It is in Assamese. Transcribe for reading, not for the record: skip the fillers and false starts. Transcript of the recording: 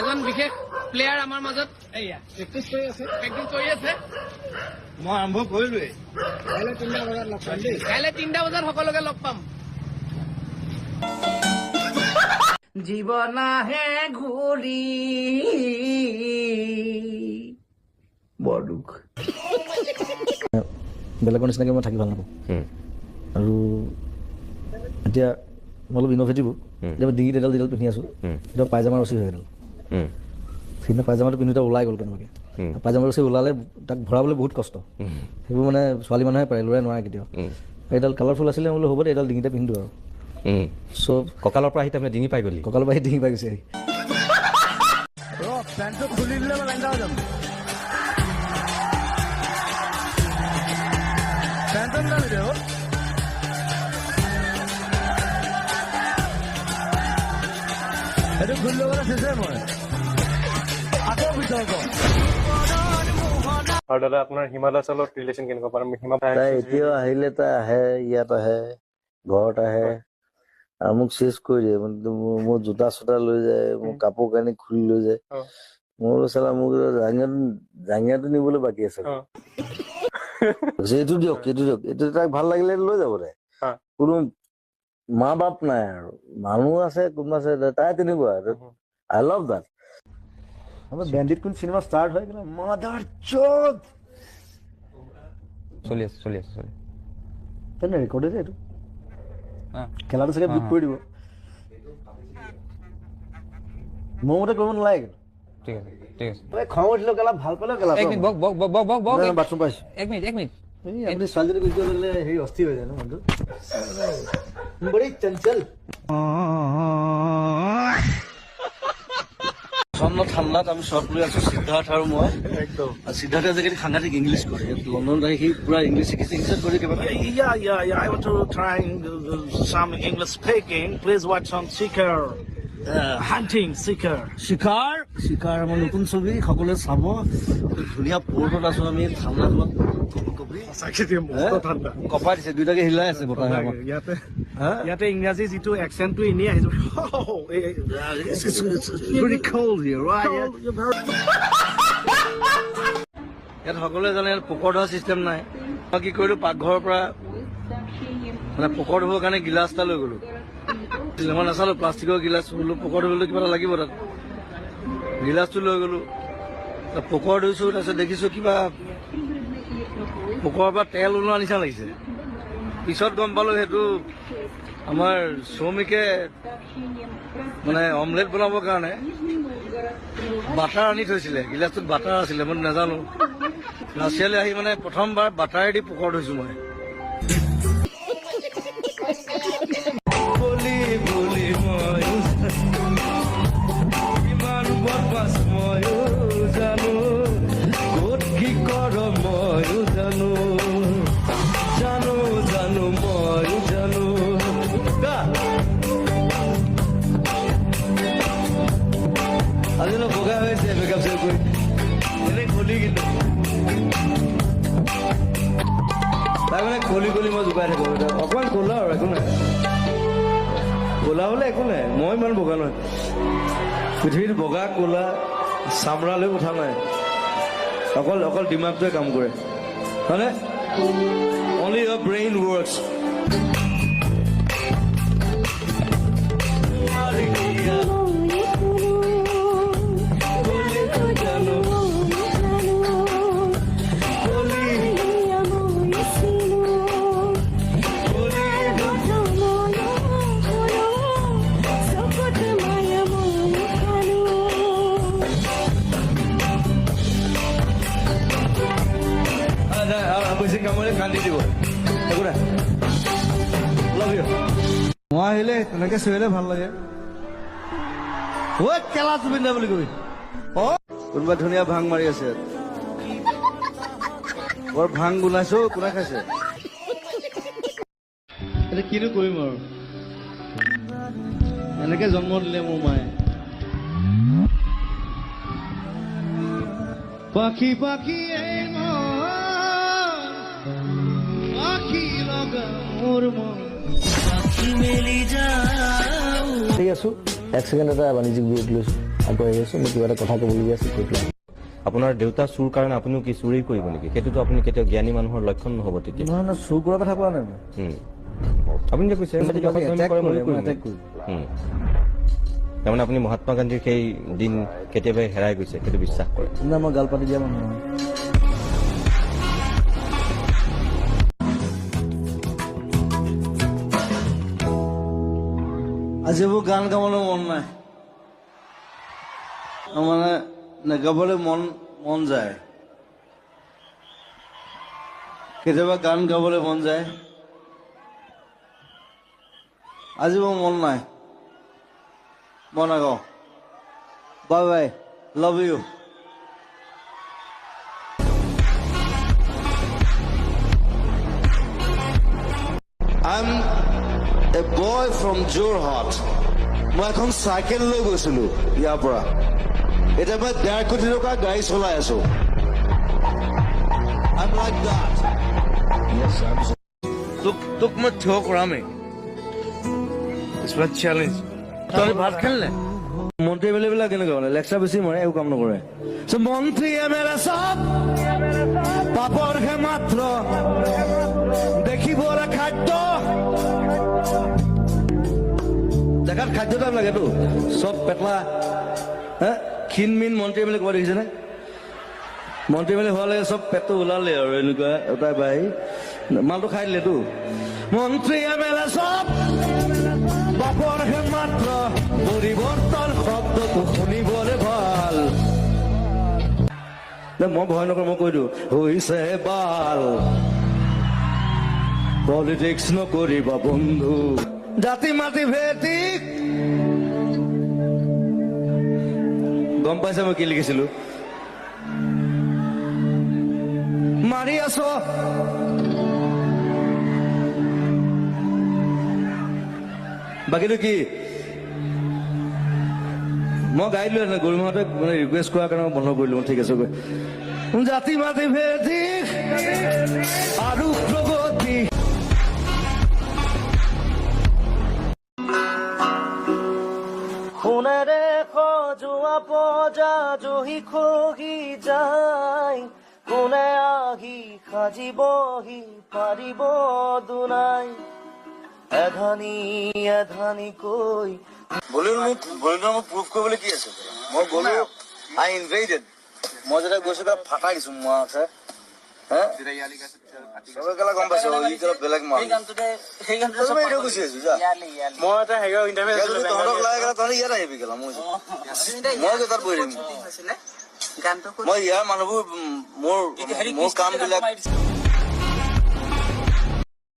এজন বিশেষ প্লেয়াৰ আমাৰ মাজত এয়া প্ৰেক্টিচ কৰি আছে মই আৰম্ভ কৰিলোৱে কাইলৈ 3টা বজাত সকলোকে লগ পাম জীৱন আহে ঘূৰি বৰ দুখ বেলেগৰ নিচিনাকৈ মই থাকি ভাল নাপাওঁ আৰু এতিয়া মই অলপ ইন'ভেটিভো এতিয়া ডিঙিত এডাল পিন্ধি আছোঁ এতিয়া পায়জামা ৰচি হৈ গ'ল সিদিনা পায়জামাটো পিন্ধোতে ওলাই গ'ল কেনেবাকৈ পায়জামা ৰচি ওলালে তাক ভৰাবলৈ বহুত কষ্ট সেইবোৰ মানে ছোৱালী মানুহে পাৰে ল'ৰাই নোৱাৰে কেতিয়াও এইডাল কালাৰফুল আছিলে বোলো হ'ব দে এইডাল ডিঙিতে পিন্ধো আৰু চব কঁকালৰ পৰা আহি তাৰমানে ডিঙি পাই গ'লি কঁকালৰ পৰা আহি ডিঙি পাই গৈছে আহি পেণ্টটো খুলি দিলে মই লেংডা হৈ যাম পেণ্টত নামি দে এইটো খুলি ল'বলৈ চেষ্টা মই আকৌ ভিতৰত আৰু দাদা আপোনাৰ হিমাচলত ৰিলেশ্যন কেনেকুৱা পাম তাই এতিয়াও আহিলে তাই আহে ইয়াত আহে ঘৰত আহে আৰু মোক চেচ কৰি দিয়ে মোৰ জোতা চোতা লৈ যায় মোৰ কাপোৰ কানি খুলি লৈ যায় মোৰ চালা মোক জাঙিয়াটো নিবলৈ বাকী আছে এইটো দিয়ক এইটো তাক ভাল লাগিলে লৈ যাব দে কোনো মা বাপ নাই আৰু মানুহ আছে কোনোবা আছে তাই তেনেকুৱা আই লাভ দ্যাট আমাৰ বেণ্ডিট কোন চিনেমা ষ্টাৰ্ট হৈ গ'ল মাদাৰ চোদ চলি আছে তেনে ৰেকৰ্ড আছে এইটো খেলাটো চাগে বুক কৰি দিব মোৰ মতে কৰিব নালাগে ঠিক আছে খং উঠিলেও কেলা ভাল পালেও কেলা বাথৰুম পাইছো এক মিনিট আপুনি ছোৱালীজনী গুচি গ'লে হেৰি অস্থিৰ হৈ যায় ন মনটো বড়ি চঞ্চল ঠাণ্ডাত আমি শ্বৰ্ট লৈ আছো সিদ্ধাৰ্থ আৰু মই একদম সিদ্ধাৰ্থে আজিকালি সাংঘাতিক ইংলিছ কৰে লণ্ডনত আহি সি পুৰা ইংলিছ শিকিছে ইংলিছত কৰি কিবা I want to try some English speaking. Please watch some Seeker. Hunting Seeker. শিকাৰ আমাৰ নতুন ছবি সকলোৱে চাব ধুনীয়া পৰ্টত আছো আমি ঠাণ্ডা কপাই দিছে দুইটাকে হিলাই আছে বতাহে আমাক ইয়াতে ইংৰাজী যিটো একচেণ্টটো এনেই আহিছে ইয়াত সকলোৱে জানে ইয়াত পোকৰ ধোৱা চিষ্টেম নাই মই কি কৰিলো পাকঘৰৰ পৰা মানে পোকৰ ধুবৰ কাৰণে গিলাচ এটা লৈ গ'লো মই নাচালো প্লাষ্টিকৰ গিলাচ বোলো পোকৰ ধুবলৈ কিবা এটা লাগিব তাত গিলাচটো লৈ গ'লো পোকৰ ধুইছো তাৰপিছত দেখিছো কিবা পোকৰ পৰা তেল ওলোৱা নিচিনা লাগিছে পিছত গম পালো সেইটো আমাৰ শ্ৰমিকে মানে অমলেট বনাবৰ কাৰণে বাটাৰ আনি থৈছিলে গিলাচটোত বাটাৰ আছিলে মই নাজানো ৰাছিয়ালৈ আহি মানে প্ৰথমবাৰ বাটাৰেদি পোকৰ ধুইছো মই আজি ন বগা হৈছে মেকআপ চেক কৰি এনেই খলি কিন্তু তাই মানে খলি মই জোকাই থাকো অকণমান ক'লা আৰু একো নাই ক'লা হ'লে একো নাই মই ইমান বগা নহয় পৃথিৱীত বগা ক'লা চামৰালৈ কথা নাই অকল দিমাগটোৱে কাম কৰে হয়নে অনলি ইয়ৰ ব্ৰেইন ৱৰ্কছ কামলৈ কান্দি দিব একো নাই লাভ ইউ মই আহিলে তেনেকে চিঞৰিলে ভাল লাগে ঐ কেলা জুবিন দা বুলি কবি কোনোবা ধুনীয়া ভাং মাৰি আছে বৰ ভাং গোলাইছো কোনে খাইছে এতিয়া কিনো কৰিম আৰু এনেকে জন্ম দিলে মোৰ মায়ে পাখি পাখি ঠিক আছো এক ছেকেণ্ড এটা বাণিজ্যিক বিৰতি লৈছো আকৌ আহি আছোঁ, মোৰ কিবা এটা কথা ক'বলগীয়া আছে সেইটো। আপোনাৰ দেউতা চুৰ কাৰণে আপুনিও কি চুৰেই কৰিব নেকি? সেইটোতো আপুনি কেতিয়াও জ্ঞানী মানুহৰ লক্ষণ নহ'ব তেতিয়া। নহয় নহয়, চুৰ কৰাৰ কথা কোৱা নাই মই। আপুনি যে কৈছে attack কৰে, মই attack কৰিম। তাৰমানে আপুনি মহাত্মা গান্ধীৰ সেই দিন কেতিয়াবাই হেৰাই গৈছে সেইটো বিশ্বাস কৰে? না, মই গাল পাতি দিয়া মানুহ নহয়। আজি এইবোৰ গান গাবলৈ মন নাই, মানে গাবলৈ মন যায়। কেতিয়াবা গান গাবলৈ মন যায়, আজি মোৰ মন নাই, মই নাগাওঁ। Bye bye, love you. I'm a boy from Jorhat. মই এখন চাইকেল লৈ গৈছিলো ইয়াৰ পৰা, এতিয়া মই 1.5 কোটি টকা গাড়ী চলাই আছো। I'm like that. Yes, তোক মই থিয় কৰামেই। চেলেঞ্জ তই ভাত খালি নাই? মন্ত্ৰী এম এল এ বিলাক কেনেকুৱা মানে লেকচাৰ বেছি মাৰে, একো কাম নকৰে। মন্ত্ৰী এম এল এ চব পাপৰহে মাত্ৰ, দেখিবলৈ খাদ্য, দেখাত খাদ্য টাইম লাগেতো, চব পেটলা ক্ষীণ মিন মন্ত্ৰী এম এল এ ক'ব দেখিছেনে? মন্ত্ৰী এম এল এ হোৱালে চব পেটটো ওলালে আৰু এনেকুৱা এটা বাই মালটো খাই দিলেতো। মন্ত্ৰী এম এল এ চব বাপৰহে মাত্ৰ, পৰিৱৰ্তন শব্দটো শুনিবলৈ ভাল। মই ভয় নকৰোঁ, মই কৈ দিওঁ হৈছে বাল। পলিটিক্স নকৰিবা বন্ধু, জাতি মাতি ভেটি। গম পাইছে মই কি লিখিছিলো? মাৰি আছ বাকীটো কি? মই গাই দিলো গৰিমাহঁতে মানে ৰিকুৱেষ্ট কৰাৰ কাৰণে মই বন্ধ কৰিলো। ঠিক আছে, জাতি মাতি ভেটি আৰু প্ৰগতি। সোণেৰে সজোৱা পজা জহি খহি যায়, কোনে আহি সাজিবহি পাৰিব দুনাই। এধানি এধানি কৈ ভলিউম প্ৰুফ কৰিবলৈ কি আছে? মই গ'লো, আই ইনভেডেড। মই যেতিয়া গৈছো তাত ফাটাই দিছো মই আছে। চবে কেলা গম পাইছো ই কেলা বেলেগ মাল। মই এটা গুচি আছো যা। মই এটা হেৰিয়ৰ ইণ্টাৰভিউ তহঁতক লাগে কেলা, তহঁতে ইয়াত আহিবি কেলা। মই তাত বহি দিম। মই ইয়াৰ মানুহবোৰ মোৰ কাম বিলাক